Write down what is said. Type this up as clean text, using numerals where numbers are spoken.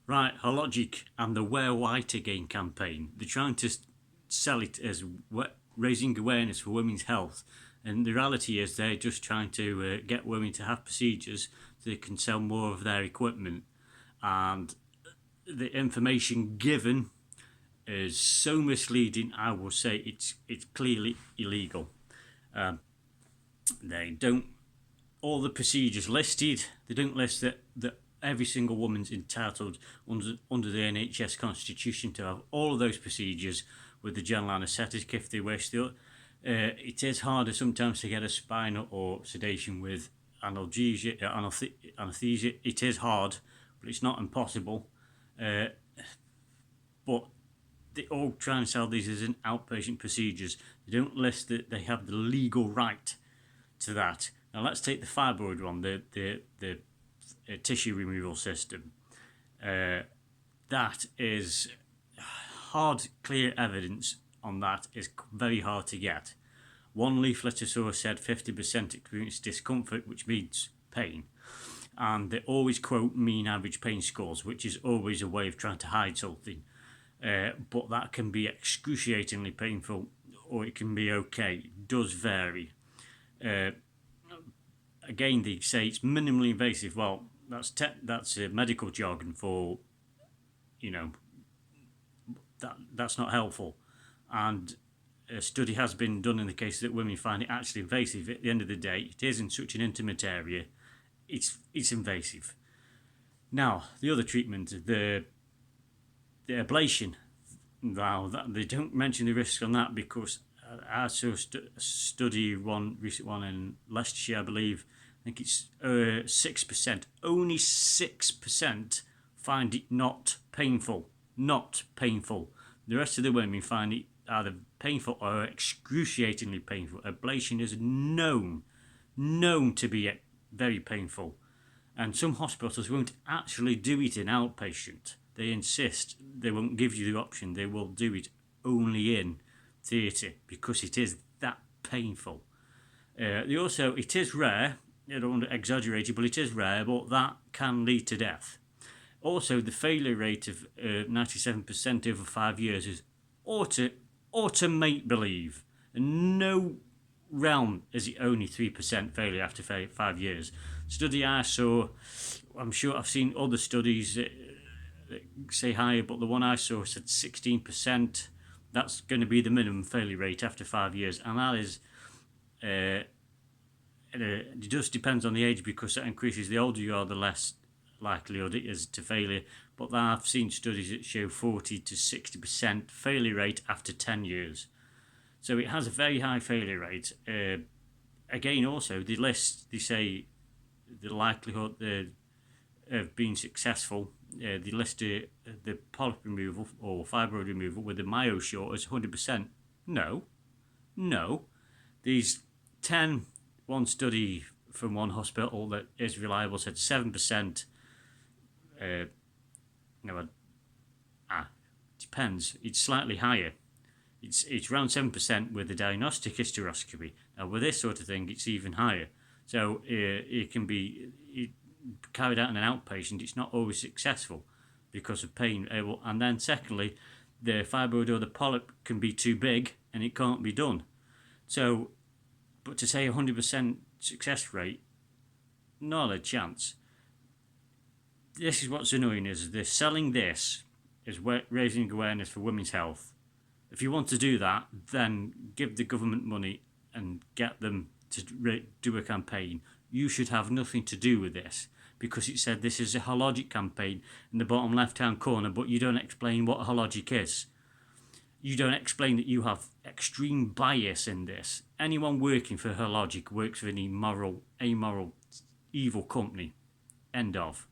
Right, Hologic and the Wear White Again campaign. They're trying to sell it as raising awareness for women's health. And the reality is they're just trying to get women to have procedures so they can sell more of their equipment. And the information given is so misleading, I will say it's clearly illegal. They don't, all the procedures listed, they don't list that every single woman's entitled under the NHS constitution to have all of those procedures with the general anaesthetic if they wish. It is harder sometimes to get a spinal or sedation with analgesia, anaesthesia. It is hard, but it's not impossible. But they all try and sell these as an outpatient procedures. They don't list that they have the legal right to that. Now let's take the fibroid one, the tissue removal system. That is hard, clear evidence on that is very hard to get. One leaflet or so said 50% experience discomfort, which means pain. And they always quote mean average pain scores, which is always a way of trying to hide something. But that can be excruciatingly painful, or it can be okay. It does vary. Again, they say it's minimally invasive. Well, that's medical jargon for, that's not helpful. And a study has been done in the case that women find it actually invasive. At the end of the day, it is in such an intimate area, it's invasive. Now, the other treatment, the ablation. Now, they don't mention the risks on that because I saw a study, recent one in Leicestershire, I believe. I think it's 6%. Only 6% find it not painful. Not painful. The rest of the women find it either painful or excruciatingly painful. Ablation is known to be very painful. And some hospitals won't actually do it in outpatient. They insist they won't give you the option. They will do it only in theatre because it is that painful. It is rare. I don't want to exaggerate it, but it is rare, but that can lead to death. Also, the failure rate of 97% over 5 years is ought make believe. In no realm is it only 3% failure after 5 years. Study I saw, I'm sure I've seen other studies that say higher, but the one I saw said 16%. That's going to be the minimum failure rate after 5 years, and that is, it just depends on the age because that increases. The older you are, the less likelihood it is to failure. But I've seen studies that show 40 to 60% failure rate after 10 years. So it has a very high failure rate. Again, also, they say the likelihood of being successful, they list the polyp removal or fibroid removal with the MyoSure as 100%. No. These one study from one hospital that is reliable said 7%. Depends. It's slightly higher. It's around 7% with the diagnostic hysteroscopy. Now with this sort of thing, it's even higher. So it can be carried out in an outpatient. It's not always successful because of pain. And then secondly, the fibroid or the polyp can be too big and it can't be done. So, but to say 100% success rate, not a chance. This is what's annoying, is they're selling this as raising awareness for women's health. If you want to do that, then give the government money and get them to do a campaign. You should have nothing to do with this because it said this is a Hologic campaign in the bottom left-hand corner, but you don't explain what a Hologic is. You don't explain that you have extreme bias in this. Anyone working for Hologic works for an amoral, evil company. End of.